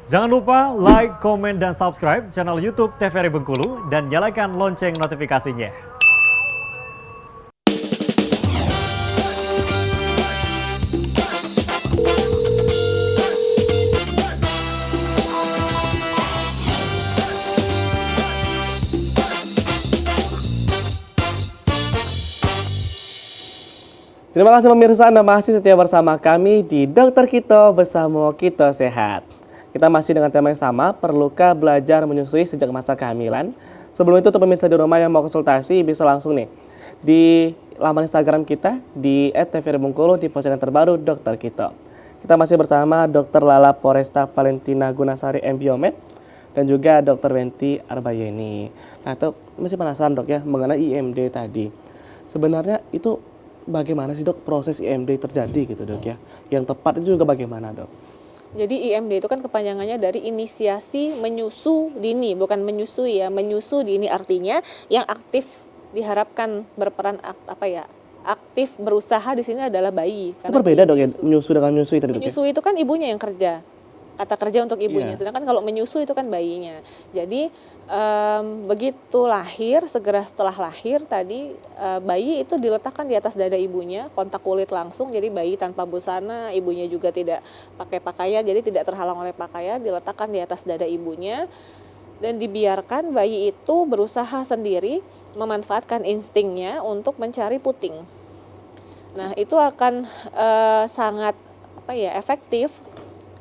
Jangan lupa like, komen, dan subscribe channel YouTube TVRI Bengkulu dan nyalakan lonceng notifikasinya. Terima kasih pemirsa, Anda masih setia bersama kami di Dokter Kito Bersama Kito Sehat. Kita masih dengan tema yang sama, perlukah belajar menyusui sejak masa kehamilan? Sebelum itu, untuk pemirsa di rumah yang mau konsultasi bisa langsung nih di laman Instagram kita di @tvrbengkulu di postingan terbaru Dokter Kito. Kita masih bersama Dr. Lala Poresta Valentina Gunasari MBiomed dan juga Dr. Wenti Arbayeni. Nah, itu masih penasaran dok ya mengenai IMD tadi. Sebenarnya itu bagaimana sih dok proses IMD terjadi gitu dok ya? Yang tepat itu juga bagaimana dok? Jadi IMD itu kan kepanjangannya dari inisiasi menyusu dini, bukan menyusui ya, menyusu dini artinya yang aktif diharapkan berperan aktif berusaha di sini adalah bayi. Itu berbeda dok ya, menyusu dengan menyusui tadi dok ya? Menyusui itu kan ibunya yang kerja, kata kerja untuk ibunya. Iya. Sedangkan kalau menyusu itu kan bayinya. Jadi begitu lahir, segera setelah lahir tadi bayi itu diletakkan di atas dada ibunya, kontak kulit langsung. Jadi bayi tanpa busana, ibunya juga tidak pakai pakaian, jadi tidak terhalang oleh pakaian, diletakkan di atas dada ibunya dan dibiarkan bayi itu berusaha sendiri memanfaatkan instingnya untuk mencari puting. Nah, itu akan sangat efektif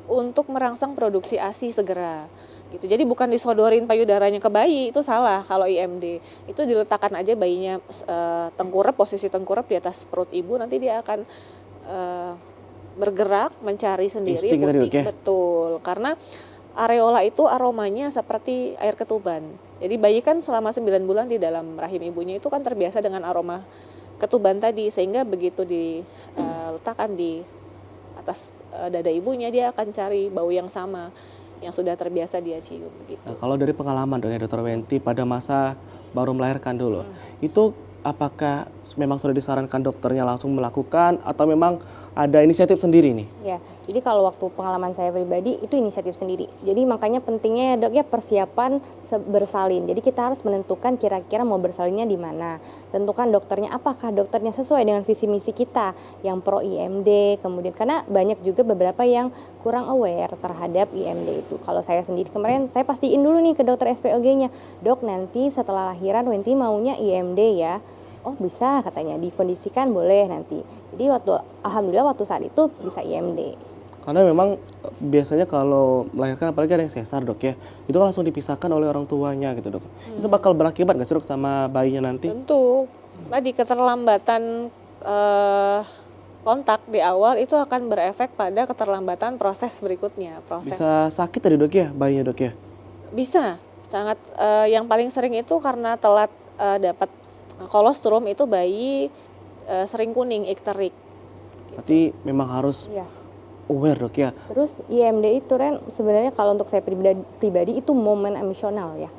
untuk merangsang produksi ASI segera gitu. Jadi bukan disodorin payudaranya ke bayi, itu salah kalau IMD. Itu diletakkan aja bayinya tengkurap, posisi tengkurap di atas perut ibu, nanti dia akan bergerak mencari sendiri Insting puting. ya? Betul, karena areola itu aromanya seperti air ketuban. Jadi bayi kan selama 9 bulan di dalam rahim ibunya itu kan terbiasa dengan aroma ketuban tadi, sehingga begitu diletakkan di atas dada ibunya, dia akan cari bau yang sama yang sudah terbiasa dia cium gitu. Nah, kalau dari pengalaman dok ya Dr. Wenti pada masa baru melahirkan dulu, itu apakah memang sudah disarankan dokternya langsung melakukan atau memang ada inisiatif sendiri nih? Ya, jadi kalau waktu pengalaman saya pribadi itu inisiatif sendiri. Jadi makanya pentingnya ya dok ya persiapan bersalin. Jadi kita harus menentukan kira-kira mau bersalinnya di mana. Tentukan dokternya, apakah dokternya sesuai dengan visi misi kita yang pro IMD. Kemudian karena banyak juga beberapa yang kurang aware terhadap IMD itu. Kalau saya sendiri kemarin saya pastiin dulu nih ke dokter SPOG-nya, dok nanti setelah lahiran Wenti maunya IMD ya. Oh bisa katanya, dikondisikan boleh nanti. Jadi alhamdulillah waktu saat itu bisa IMD. Karena memang biasanya kalau melahirkan apalagi ada yang sesar dok ya, itu kan langsung dipisahkan oleh orang tuanya gitu dok. Itu bakal berakibat nggak sih dok sama bayinya nanti? Tentu, tadi keterlambatan kontak di awal itu akan berefek pada keterlambatan proses berikutnya. Bisa sakit tadi dok ya bayinya dok ya? Bisa, sangat yang paling sering itu karena telat dapat kolostrum itu bayi sering kuning, ikterik. Berarti memang harus Iya. aware dok ya. Terus IMD itu Ren sebenarnya kalau untuk saya pribadi itu momen emosional ya.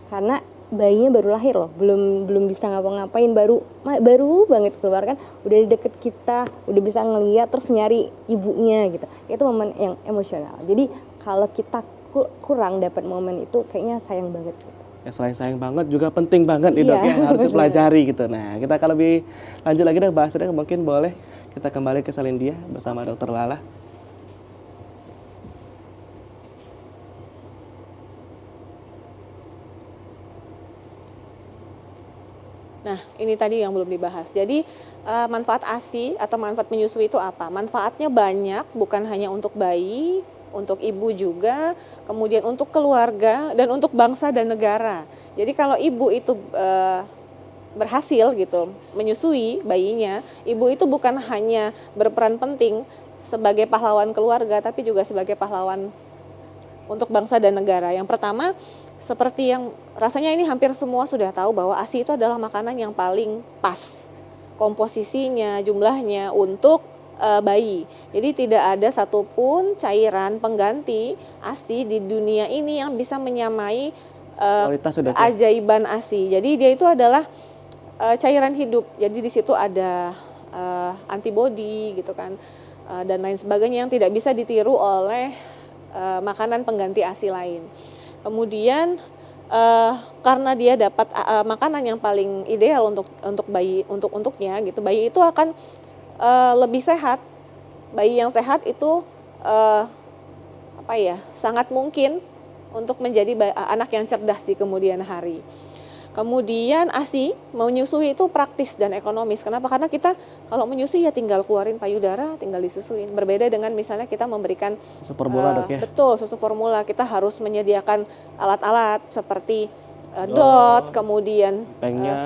Karena bayinya baru lahir loh, belum bisa ngapa-ngapain, baru banget keluar kan, udah di deket kita, udah bisa ngeliat terus nyari ibunya gitu. Itu momen yang emosional. Jadi kalau kita kurang dapat momen itu kayaknya sayang banget gitu. Ya selain sayang banget juga penting banget nih dok Iya, ya, harus benar. dipelajari gitu. Nah kita akan lebih lanjut lagi dok bahasnya, mungkin boleh kita kembali ke salin dia bersama Dr. Lala. Nah, ini tadi yang belum dibahas. Jadi, manfaat ASI atau manfaat menyusui itu apa? Manfaatnya banyak, bukan hanya untuk bayi, untuk ibu juga, kemudian untuk keluarga, dan untuk bangsa dan negara. Jadi, kalau ibu itu berhasil gitu menyusui bayinya, ibu itu bukan hanya berperan penting sebagai pahlawan keluarga, tapi juga sebagai pahlawan untuk bangsa dan negara. Yang pertama, seperti yang rasanya ini hampir semua sudah tahu bahwa ASI itu adalah makanan yang paling pas komposisinya, jumlahnya untuk bayi. Jadi tidak ada satupun cairan pengganti ASI di dunia ini yang bisa menyamai Kualitas sudah keajaiban ASI. Jadi dia itu adalah cairan hidup. Jadi di situ ada antibodi gitu kan, dan lain sebagainya yang tidak bisa ditiru oleh makanan pengganti ASI lain. Kemudian karena dia dapat makanan yang paling ideal untuk bayi untuknya gitu, bayi itu akan lebih sehat. Bayi yang sehat itu sangat mungkin untuk menjadi anak yang cerdas di kemudian hari. Kemudian ASI menyusui itu praktis dan ekonomis. Kenapa? Karena kita kalau menyusui ya tinggal keluarin payudara, tinggal disusuin. Berbeda dengan misalnya kita memberikan Susu formula, Dok, ya? Betul, susu formula. Kita harus menyediakan alat-alat seperti dot, kemudian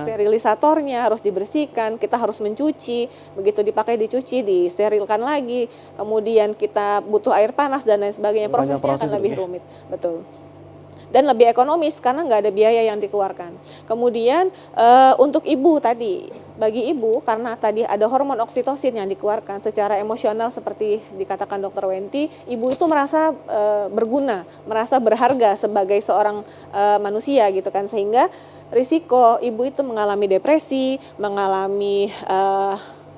sterilisatornya harus dibersihkan, kita harus mencuci, begitu dicuci, disterilkan lagi, kemudian kita butuh air panas dan lain sebagainya, prosesnya akan lebih rumit, betul. Dan lebih ekonomis karena nggak ada biaya yang dikeluarkan. Kemudian untuk ibu tadi, bagi ibu karena tadi ada hormon oksitosin yang dikeluarkan secara emosional seperti dikatakan Dr. Wenti, ibu itu merasa berguna, merasa berharga sebagai seorang manusia gitu kan, sehingga risiko ibu itu mengalami depresi, mengalami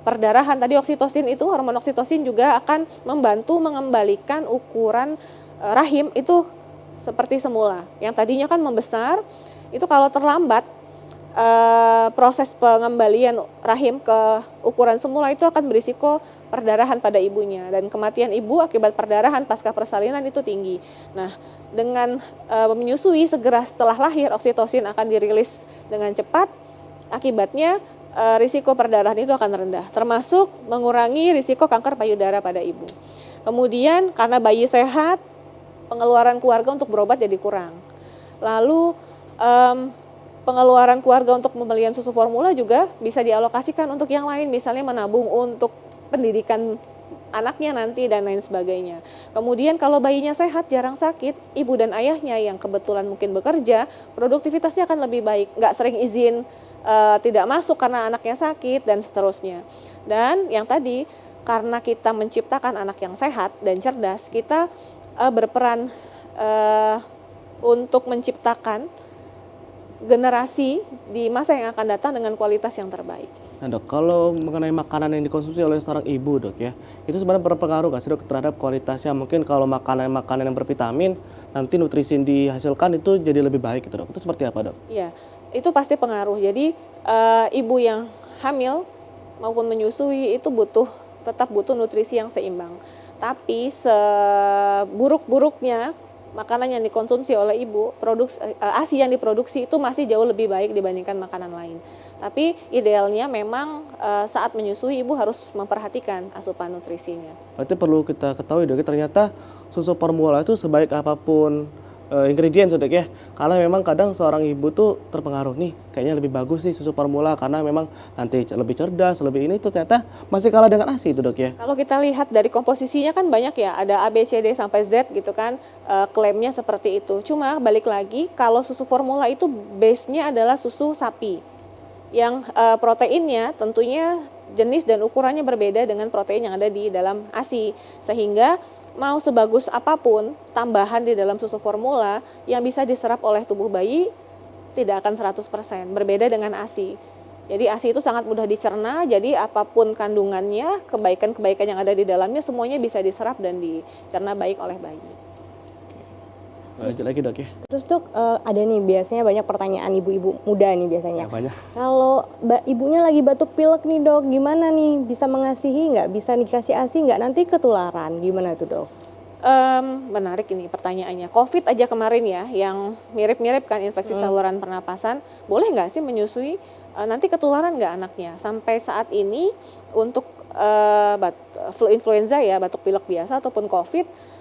perdarahan. Tadi oksitosin itu, hormon oksitosin juga akan membantu mengembalikan ukuran rahim itu seperti semula. Yang tadinya kan membesar, itu kalau terlambat proses pengembalian rahim ke ukuran semula itu akan berisiko perdarahan pada ibunya, dan kematian ibu akibat perdarahan pasca persalinan itu tinggi. Nah, dengan menyusui segera setelah lahir, oksitosin akan dirilis dengan cepat, akibatnya risiko perdarahan itu akan rendah, termasuk mengurangi risiko kanker payudara pada ibu. Kemudian karena bayi sehat, pengeluaran keluarga untuk berobat jadi kurang. Lalu pengeluaran keluarga untuk pembelian susu formula juga bisa dialokasikan untuk yang lain, misalnya menabung untuk pendidikan anaknya nanti dan lain sebagainya. Kemudian kalau bayinya sehat, jarang sakit, ibu dan ayahnya yang kebetulan mungkin bekerja, produktivitasnya akan lebih baik, nggak sering izin tidak masuk karena anaknya sakit dan seterusnya. Dan yang tadi, karena kita menciptakan anak yang sehat dan cerdas, kita berperan untuk menciptakan generasi di masa yang akan datang dengan kualitas yang terbaik. Nah, Dok, kalau mengenai makanan yang dikonsumsi oleh seorang ibu, Dok, ya, itu sebenarnya berpengaruh nggak sih, Dok, terhadap kualitasnya? Mungkin kalau makanan yang bervitamin, nanti nutrisi yang dihasilkan itu jadi lebih baik gitu, Dok. Itu seperti apa, Dok? Iya, itu pasti pengaruh. Jadi ibu yang hamil maupun menyusui itu tetap butuh nutrisi yang seimbang. Tapi seburuk-buruknya makanan yang dikonsumsi oleh ibu, ASI yang diproduksi itu masih jauh lebih baik dibandingkan makanan lain. Tapi idealnya memang saat menyusui ibu harus memperhatikan asupan nutrisinya. Berarti perlu kita ketahui, Dok, ternyata susu formula itu sebaik apapun ingredients, Dok, ya. Karena memang kadang seorang ibu tuh terpengaruh, nih kayaknya lebih bagus sih susu formula karena memang nanti lebih cerdas, lebih ini, tuh ternyata masih kalah dengan ASI itu, Dok, ya. Kalau kita lihat dari komposisinya kan banyak ya, ada A, B, C, D sampai Z gitu kan, klaimnya seperti itu. Cuma balik lagi, kalau susu formula itu base-nya adalah susu sapi. Yang proteinnya tentunya jenis dan ukurannya berbeda dengan protein yang ada di dalam ASI. Sehingga mau sebagus apapun tambahan di dalam susu formula yang bisa diserap oleh tubuh bayi tidak akan 100%, berbeda dengan ASI. Jadi ASI itu sangat mudah dicerna, jadi apapun kandungannya, kebaikan-kebaikan yang ada di dalamnya semuanya bisa diserap dan dicerna baik oleh bayi. Lanjut lagi, Dok, ya. Terus Dok, ada nih biasanya banyak pertanyaan ibu-ibu muda nih biasanya. Ya, banyak. Kalau ibunya lagi batuk pilek nih Dok, gimana nih? Bisa mengasihi nggak? Bisa dikasih ASI nggak? Nanti ketularan, gimana tuh Dok? Menarik ini pertanyaannya. COVID aja kemarin ya, yang mirip-mirip kan infeksi saluran pernapasan, boleh nggak sih menyusui? Nanti ketularan nggak anaknya? Sampai saat ini untuk flu influenza ya, batuk pilek biasa ataupun COVID,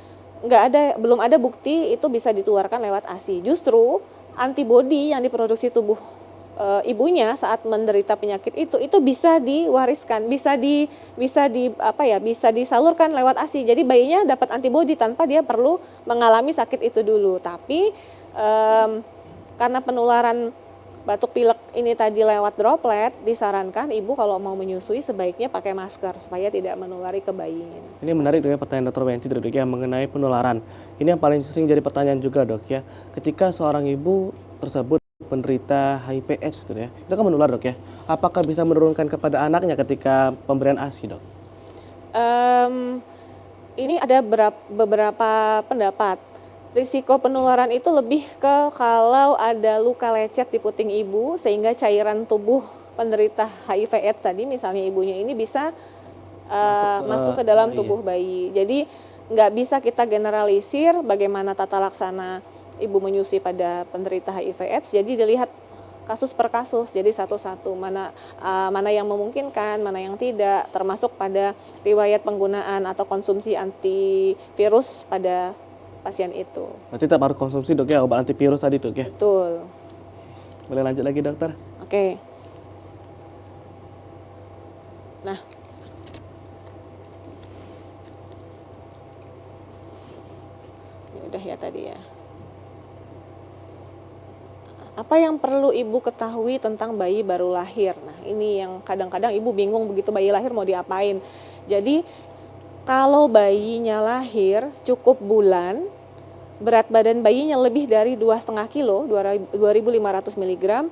belum ada bukti itu bisa ditularkan lewat ASI. Justru antibodi yang diproduksi tubuh ibunya saat menderita penyakit itu bisa diwariskan, bisa disalurkan lewat ASI. Jadi bayinya dapat antibodi tanpa dia perlu mengalami sakit itu dulu. Tapi karena penularan batuk pilek ini tadi lewat droplet, disarankan ibu kalau mau menyusui sebaiknya pakai masker supaya tidak menulari ke bayinya. Ini menarik dengan pertanyaan Dr. Wenti, Dok, ya, mengenai penularan. Ini yang paling sering jadi pertanyaan juga, Dok, ya. Ketika seorang ibu tersebut penderita HIV/AIDS gitu ya, itu kan menular, Dok, ya. Apakah bisa menurunkan kepada anaknya ketika pemberian ASI, Dok? ini ada beberapa pendapat. Risiko penularan itu lebih ke kalau ada luka lecet di puting ibu sehingga cairan tubuh penderita HIV/AIDS tadi, misalnya ibunya ini bisa masuk ke dalam tubuh bayi. Jadi nggak bisa kita generalisir bagaimana tata laksana ibu menyusui pada penderita HIV/AIDS. Jadi dilihat kasus per kasus, jadi satu-satu mana yang memungkinkan, mana yang tidak, termasuk pada riwayat penggunaan atau konsumsi antivirus pada pasien itu. Berarti tetap harus konsumsi dok ya obat antivirus tadi dok ya. Betul. Boleh lanjut lagi dokter? Oke. Nah, ini udah ya tadi ya. Apa yang perlu ibu ketahui tentang bayi baru lahir? Nah, ini yang kadang-kadang ibu bingung begitu bayi lahir mau diapain. Jadi, kalau bayinya lahir cukup bulan, berat badan bayinya lebih dari 2,5 kilo, 2.500 mg,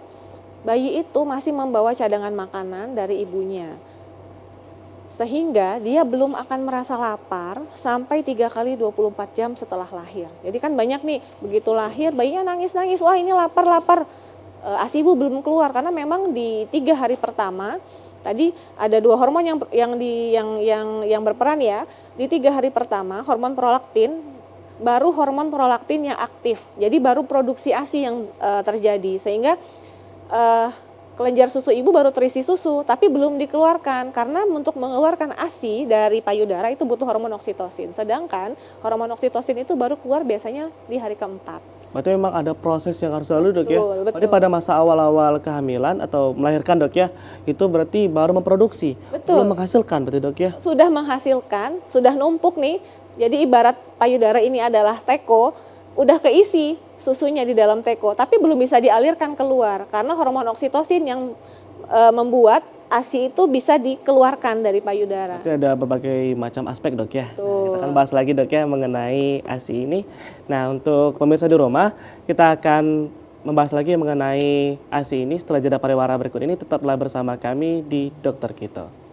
bayi itu masih membawa cadangan makanan dari ibunya. Sehingga dia belum akan merasa lapar sampai 3 kali 24 jam setelah lahir. Jadi kan banyak nih, begitu lahir bayinya nangis-nangis, wah ini lapar. ASI ibu belum keluar karena memang di 3 hari pertama tadi ada 2 hormon yang berperan ya. Di 3 hari pertama hormon prolaktin, baru hormon prolaktin yang aktif. Jadi baru produksi ASI yang terjadi sehingga kelenjar susu ibu baru terisi susu tapi belum dikeluarkan karena untuk mengeluarkan ASI dari payudara itu butuh hormon oksitosin. Sedangkan hormon oksitosin itu baru keluar biasanya di hari keempat. Berarti memang ada proses yang harus lalu dok ya. Betul. Berarti pada masa awal-awal kehamilan atau melahirkan dok ya, itu berarti baru memproduksi, Betul. belum menghasilkan berarti dok ya. Sudah menghasilkan, sudah numpuk nih. Jadi ibarat payudara ini adalah teko, udah keisi susunya di dalam teko, tapi belum bisa dialirkan keluar karena hormon oksitosin yang membuat ASI itu bisa dikeluarkan dari payudara. Itu ada berbagai macam aspek dok ya. Nah, Betul. kita akan bahas lagi dok ya mengenai ASI ini. Nah untuk pemirsa di rumah kita akan membahas lagi mengenai ASI ini setelah jeda pariwara berikut ini. Tetaplah bersama kami di Dokter Kito.